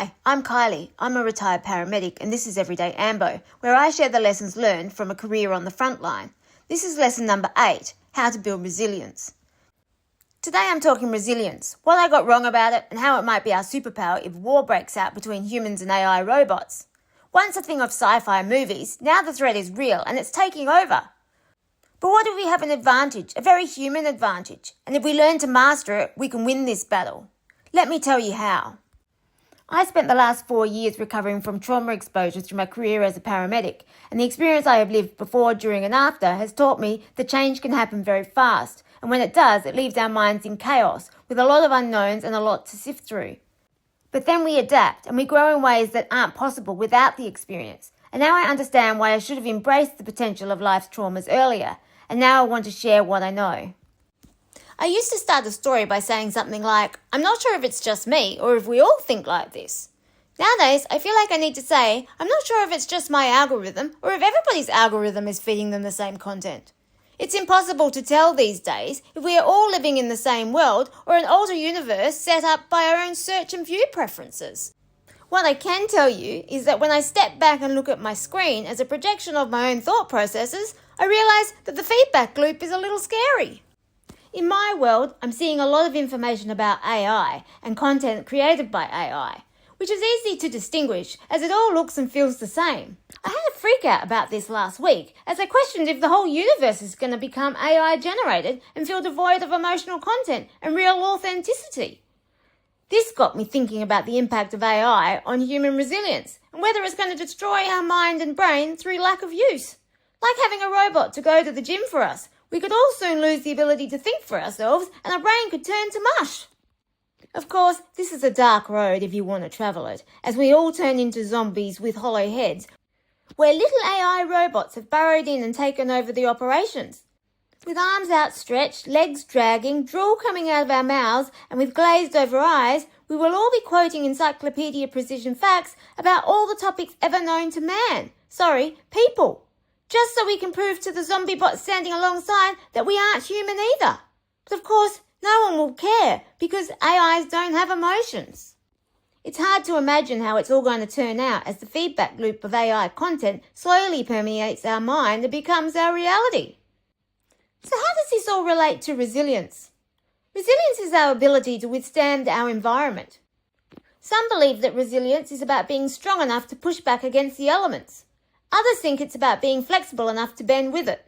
Hi, I'm Kylie. I'm a retired paramedic and this is Everyday Ambo, where I share the lessons learned from a career on the front line. This is lesson number 8, how to build resilience. Today I'm talking resilience, what I got wrong about it and how it might be our superpower if war breaks out between humans and AI robots. Once a thing of sci-fi movies, now the threat is real and it's taking over. But what if we have an advantage, a very human advantage, and if we learn to master it, we can win this battle? Let me tell you how. I spent the last 4 years recovering from trauma exposure through my career as a paramedic, and the experience I have lived before, during and after has taught me that change can happen very fast, and when it does, it leaves our minds in chaos, with a lot of unknowns and a lot to sift through. But then we adapt, and we grow in ways that aren't possible without the experience, and now I understand why I should have embraced the potential of life's traumas earlier, and now I want to share what I know. I used to start a story by saying something like, I'm not sure if it's just me or if we all think like this. Nowadays, I feel like I need to say, I'm not sure if it's just my algorithm or if everybody's algorithm is feeding them the same content. It's impossible to tell these days if we are all living in the same world or an alter universe set up by our own search and view preferences. What I can tell you is that when I step back and look at my screen as a projection of my own thought processes, I realise that the feedback loop is a little scary. In my world, I'm seeing a lot of information about AI and content created by AI, which is easy to distinguish as it all looks and feels the same. I had a freak out about this last week as I questioned if the whole universe is going to become AI generated and feel devoid of emotional content and real authenticity. This got me thinking about the impact of AI on human resilience and whether it's going to destroy our mind and brain through lack of use. Like having a robot to go to the gym for us, we could all soon lose the ability to think for ourselves and our brain could turn to mush. Of course, this is a dark road if you want to travel it, as we all turn into zombies with hollow heads, where little AI robots have burrowed in and taken over the operations. With arms outstretched, legs dragging, drool coming out of our mouths, and with glazed over eyes, we will all be quoting encyclopedia precision facts about all the topics ever known to man. People. Just so we can prove to the zombie bots standing alongside that we aren't human either. But of course, no one will care because AIs don't have emotions. It's hard to imagine how it's all going to turn out as the feedback loop of AI content slowly permeates our mind and becomes our reality. So how does this all relate to resilience? Resilience is our ability to withstand our environment. Some believe that resilience is about being strong enough to push back against the elements. Others think it's about being flexible enough to bend with it.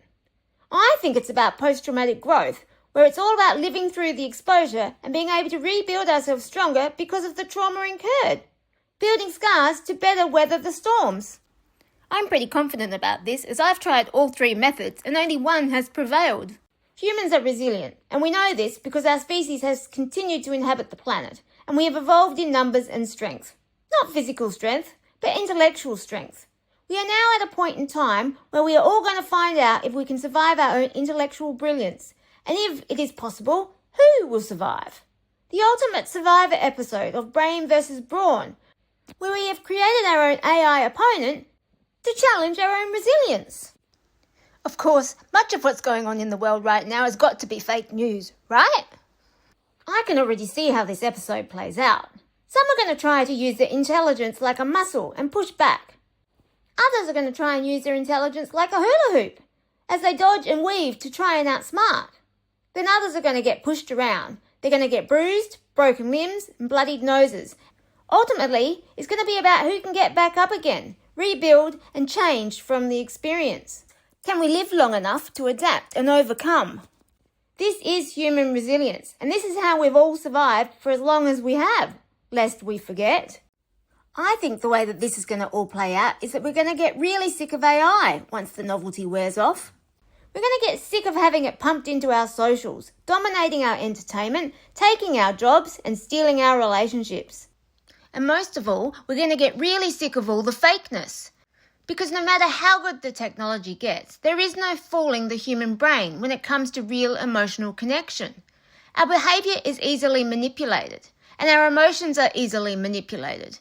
I think it's about post-traumatic growth, where it's all about living through the exposure and being able to rebuild ourselves stronger because of the trauma incurred, building scars to better weather the storms. I'm pretty confident about this as I've tried all 3 methods and only one has prevailed. Humans are resilient, and we know this because our species has continued to inhabit the planet, and we have evolved in numbers and strength. Not physical strength, but intellectual strength. We are now at a point in time where we are all going to find out if we can survive our own intellectual brilliance, and if it is possible, who will survive? The ultimate survivor episode of Brain versus Brawn, where we have created our own AI opponent to challenge our own resilience. Of course, much of what's going on in the world right now has got to be fake news, right? I can already see how this episode plays out. Some are going to try to use their intelligence like a muscle and push back. Others are going to try and use their intelligence like a hula hoop, as they dodge and weave to try and outsmart. Then others are going to get pushed around. They're going to get bruised, broken limbs, and bloodied noses. Ultimately, it's going to be about who can get back up again, rebuild, and change from the experience. Can we live long enough to adapt and overcome? This is human resilience, and this is how we've all survived for as long as we have, lest we forget. I think the way that this is going to all play out is that we're going to get really sick of AI once the novelty wears off. We're going to get sick of having it pumped into our socials, dominating our entertainment, taking our jobs and stealing our relationships. And most of all, we're going to get really sick of all the fakeness. Because no matter how good the technology gets, there is no fooling the human brain when it comes to real emotional connection. Our behaviour is easily manipulated, and our emotions are easily manipulated.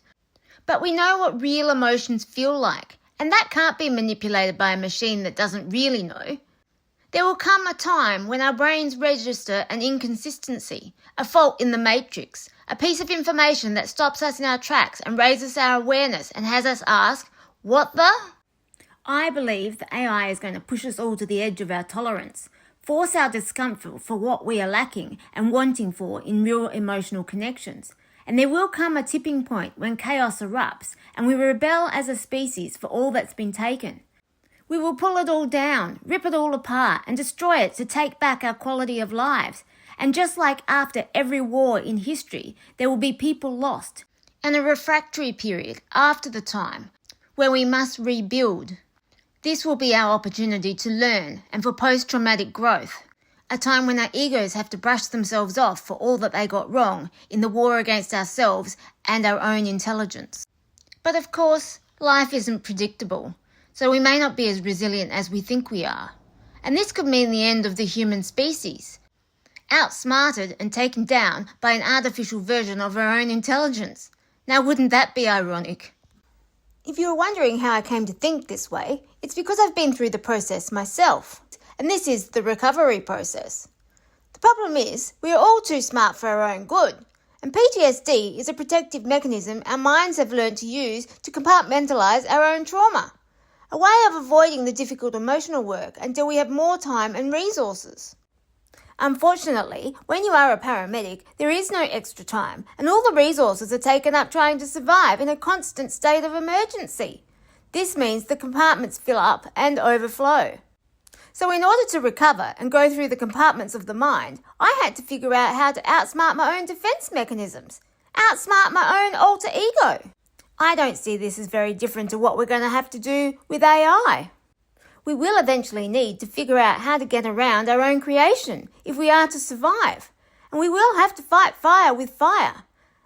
But we know what real emotions feel like, and that can't be manipulated by a machine that doesn't really know. There will come a time when our brains register an inconsistency, a fault in the matrix, A piece of information that stops us in our tracks and raises our awareness and has us ask, what the? I believe that AI is going to push us all to the edge of our tolerance, force our discomfort for what we are lacking and wanting for in real emotional connections. And there will come a tipping point when chaos erupts and we rebel as a species for all that's been taken. We will pull it all down, rip it all apart and destroy it to take back our quality of lives. And just like after every war in history, there will be people lost and a refractory period after the time where we must rebuild. This will be our opportunity to learn and for post-traumatic growth, a time when our egos have to brush themselves off for all that they got wrong in the war against ourselves and our own intelligence. But of course, life isn't predictable, so we may not be as resilient as we think we are. And this could mean the end of the human species, outsmarted and taken down by an artificial version of our own intelligence. Now wouldn't that be ironic? If you're wondering how I came to think this way, it's because I've been through the process myself, and this is the recovery process. The problem is, we are all too smart for our own good, and PTSD is a protective mechanism our minds have learned to use to compartmentalize our own trauma, a way of avoiding the difficult emotional work until we have more time and resources. Unfortunately, when you are a paramedic, there is no extra time, and all the resources are taken up trying to survive in a constant state of emergency. This means the compartments fill up and overflow. So in order to recover and go through the compartments of the mind, I had to figure out how to outsmart my own defense mechanisms, outsmart my own alter ego. I don't see this as very different to what we're going to have to do with AI. We will eventually need to figure out how to get around our own creation if we are to survive. And we will have to fight fire with fire.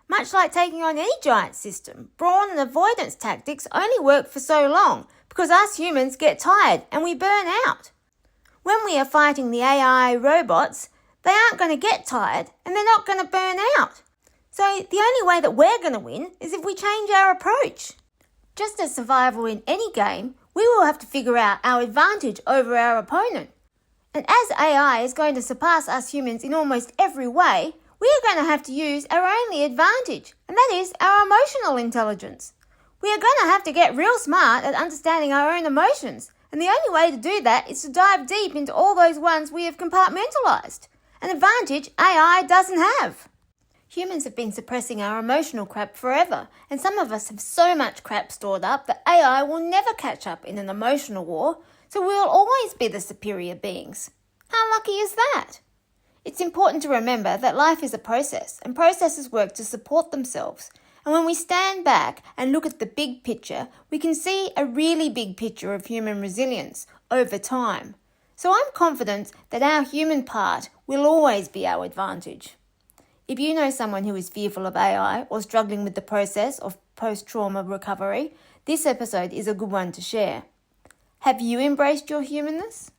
Much like taking on any giant system, brawn and avoidance tactics only work for so long because us humans get tired and we burn out. When we are fighting the AI robots, they aren't going to get tired and they're not going to burn out. So the only way that we're going to win is if we change our approach. Just as survival in any game, we will have to figure out our advantage over our opponent. And as AI is going to surpass us humans in almost every way, we are going to have to use our only advantage, and that is our emotional intelligence. We are going to have to get real smart at understanding our own emotions, and the only way to do that is to dive deep into all those ones we have compartmentalized, an advantage AI doesn't have. Humans have been suppressing our emotional crap forever, and some of us have so much crap stored up that AI will never catch up in an emotional war, so we'll always be the superior beings. How lucky is that? It's important to remember that life is a process, and processes work to support themselves. And when we stand back and look at the big picture, we can see a really big picture of human resilience over time. So I'm confident that our human part will always be our advantage. If you know someone who is fearful of AI or struggling with the process of post-trauma recovery, this episode is a good one to share. Have you embraced your humanness?